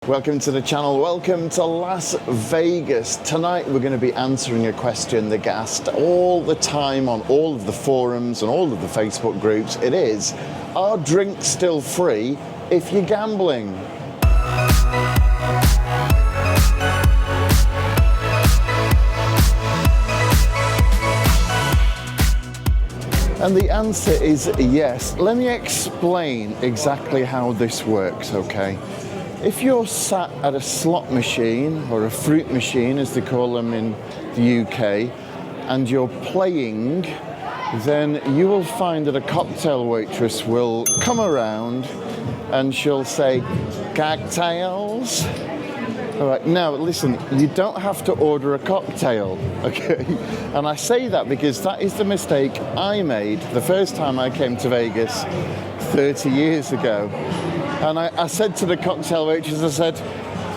Welcome to the channel, welcome to Las Vegas. Tonight we're going to be answering a question that gets asked all the time on all of the forums and all of the Facebook groups. It is, are drinks still free if you're gambling? And the answer is yes. Let me explain exactly how this works, okay? If you're sat at a slot machine or a fruit machine, as they call them in the UK, and you're playing, then you will find that a cocktail waitress will come around and she'll say, cocktails? All right, now listen, you don't have to order a cocktail, okay? And I say that because that is the mistake I made the first time I came to Vegas 30 years ago. And I said to the cocktail waitress, I said,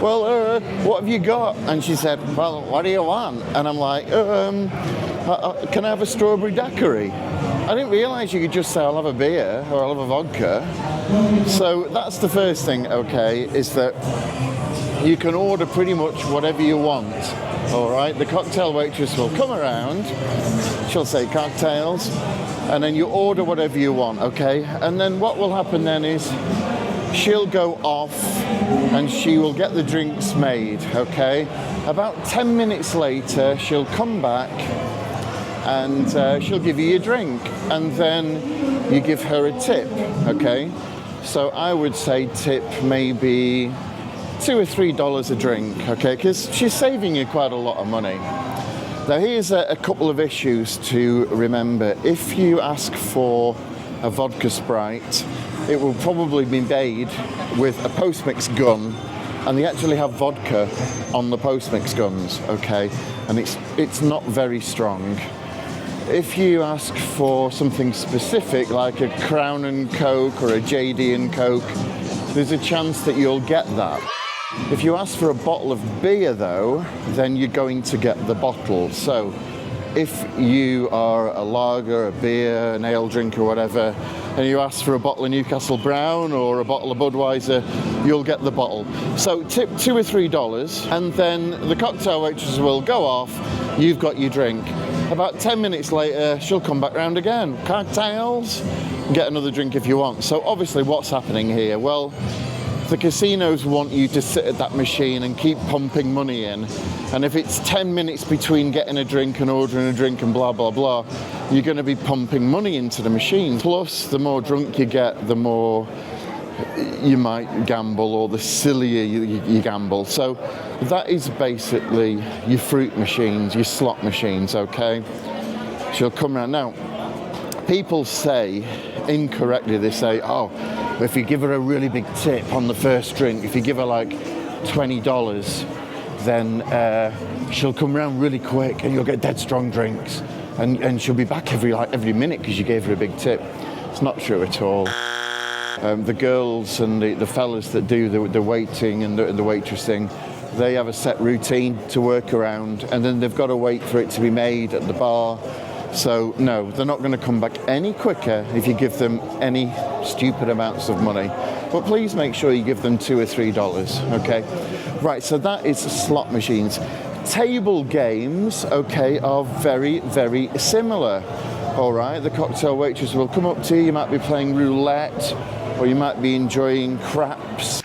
well, what have you got? And she said, well, what do you want? And I'm like, can I have a strawberry daiquiri? I didn't realize you could just say, I'll have a beer or I'll have a vodka. So that's the first thing, okay, is that you can order pretty much whatever you want, all right? The cocktail waitress will come around, she'll say cocktails, and then you order whatever you want, okay? And then what will happen then is she'll go off and she will get the drinks made, okay? About 10 minutes later, she'll come back and she'll give you your drink, and then you give her a tip, okay? So I would say tip maybe $2 or $3 a drink, okay? Because she's saving you quite a lot of money. Now here's a couple of issues to remember. If you ask for a vodka Sprite, it will probably be made with a post-mix gun, and they actually have vodka on the post-mix guns, okay? And it's not very strong. If you ask for something specific, like a Crown and Coke or a JD and Coke, there's a chance that you'll get that. If you ask for a bottle of beer though, then you're going to get the bottle. So if you are a lager, a beer, an ale drinker, whatever, and you ask for a bottle of Newcastle Brown or a bottle of Budweiser, you'll get the bottle. So tip $2 or $3, and then the cocktail waitress will go off, you've got your drink. About 10 minutes later, she'll come back round again. Cocktails? Get another drink if you want. So obviously what's happening here? Well, the casinos want you to sit at that machine and keep pumping money in. And if it's 10 minutes between getting a drink and ordering a drink and blah, blah, blah, you're going to be pumping money into the machine. Plus, the more drunk you get, the more you might gamble, or the sillier you gamble. So that is basically your fruit machines, your slot machines, okay? She'll come around. Now, people say, incorrectly, they say, oh, if you give her a really big tip on the first drink, if you give her like $20, then she'll come around really quick and you'll get dead strong drinks, and she'll be back every minute because you gave her a big tip. It's not true at all. The girls and the fellas that do the waiting and the waitressing, they have a set routine to work around, and then they've got to wait for it to be made at the bar. So no, they're not going to come back any quicker if you give them any stupid amounts of money. But please make sure you give them $2 or $3, okay? Right, so that is slot machines. Table games, okay, are very, very similar. All right, the cocktail waitress will come up to you, you might be playing roulette, or you might be enjoying craps.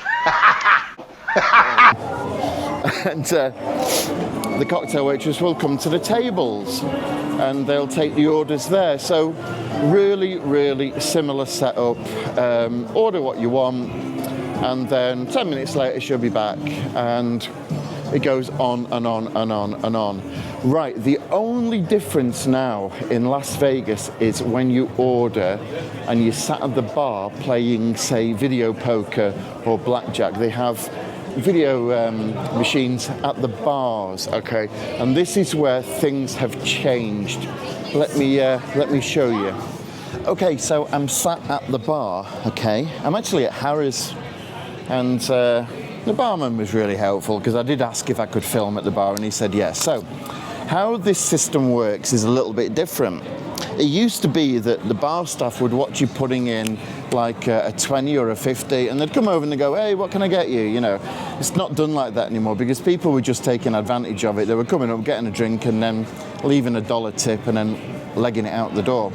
And the cocktail waitress will come to the tables and they'll take the orders there. So really, really similar setup. Order what you want, and then 10 minutes later she'll be back, and it goes on and on and on and on. Right, the only difference now in Las Vegas is when you order and you sat at the bar playing, say, video poker or blackjack. They have video machines at the bars, okay? And this is where things have changed. Let me show you. Okay, so I'm sat at the bar, okay? I'm actually at Harry's, and the barman was really helpful because I did ask if I could film at the bar and he said yes. So how this system works is a little bit different. It used to be that the bar staff would watch you putting in like a 20 or a 50, and they'd come over and they'd go, hey, what can I get you? You know, it's not done like that anymore because people were just taking advantage of it. They were coming up, getting a drink, and then leaving a dollar tip and then legging it out the door.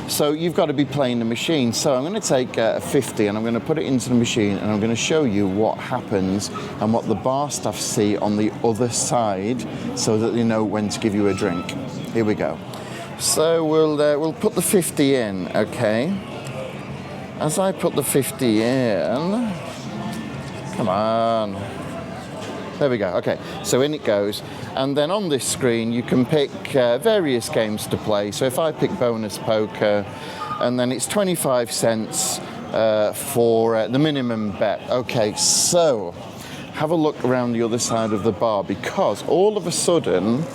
So you've got to be playing the machine. So I'm going to take a 50 and I'm going to put it into the machine, and I'm going to show you what happens and what the bar staff see on the other side so that they know when to give you a drink. Here we go. So we'll put the 50 in, okay? As I put the 50 in, come on. There we go, okay. So in it goes. And then on this screen, you can pick various games to play. So if I pick bonus poker, and then it's 25 cents for the minimum bet. Okay, so have a look around the other side of the bar, because all of a sudden,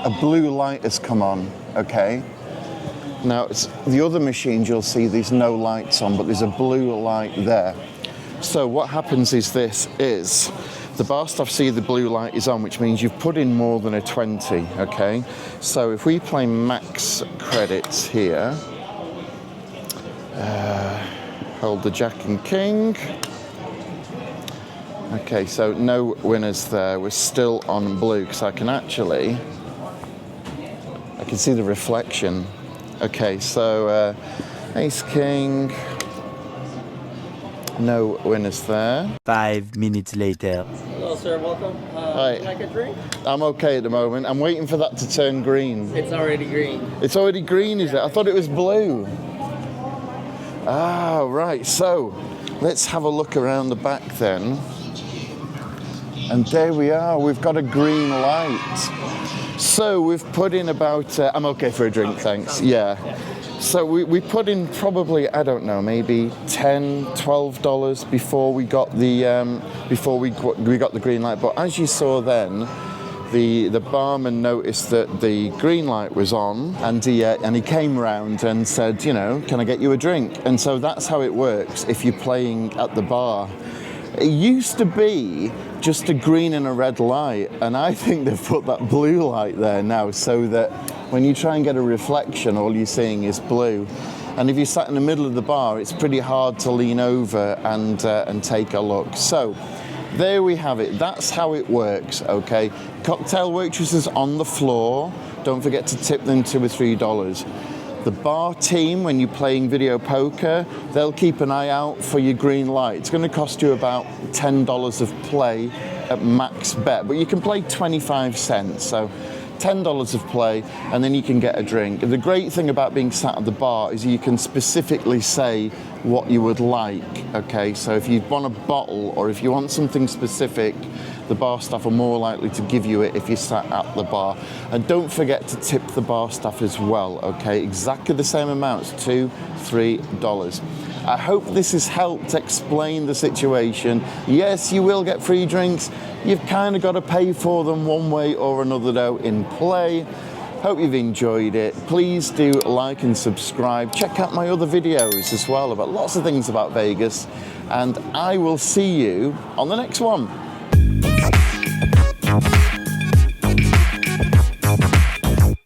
a blue light has come on, okay? Now, it's the other machines, you'll see there's no lights on, but there's a blue light there. So what happens is the bar staff see the blue light is on, which means you've put in more than a 20, okay? So if we play max credits here, hold the Jack and King. Okay, so no winners there. We're still on blue, because I can see the reflection. Okay, so Ace King, no winners there. 5 minutes later. Hello, sir. Welcome. Hi. Would you like a drink? I'm okay at the moment. I'm waiting for that to turn green. It's already green. It's already green, is it? I thought it was blue. Ah, right. So let's have a look around the back then. And there we are. We've got a green light. So we've put in about, I'm okay for a drink, thanks. Yeah. So we put in probably, I don't know, maybe $10, $12 before we got the green light. But as you saw then, the barman noticed that the green light was on, and he came round and said, you know, can I get you a drink? And so that's how it works if you're playing at the bar. It used to be just a green and a red light, and I think they've put that blue light there now so that when you try and get a reflection, all you're seeing is blue. And if you're sat in the middle of the bar, it's pretty hard to lean over and take a look. So there we have it. That's how it works, okay? Cocktail waitresses on the floor. Don't forget to tip them $2 or $3. The bar team, when you're playing video poker, they'll keep an eye out for your green light. It's going to cost you about $10 of play at max bet, but you can play 25 cents, so $10 of play, and then you can get a drink. The great thing about being sat at the bar is you can specifically say what you would like, okay? So if you want a bottle or if you want something specific, the bar staff are more likely to give you it if you sat at the bar. And don't forget to tip the bar staff as well, okay? Exactly the same amounts, $2, $3. I hope this has helped explain the situation. Yes, you will get free drinks. You've kind of got to pay for them one way or another though in play. Hope you've enjoyed it. Please do like and subscribe. Check out my other videos as well about lots of things about Vegas. And I will see you on the next one.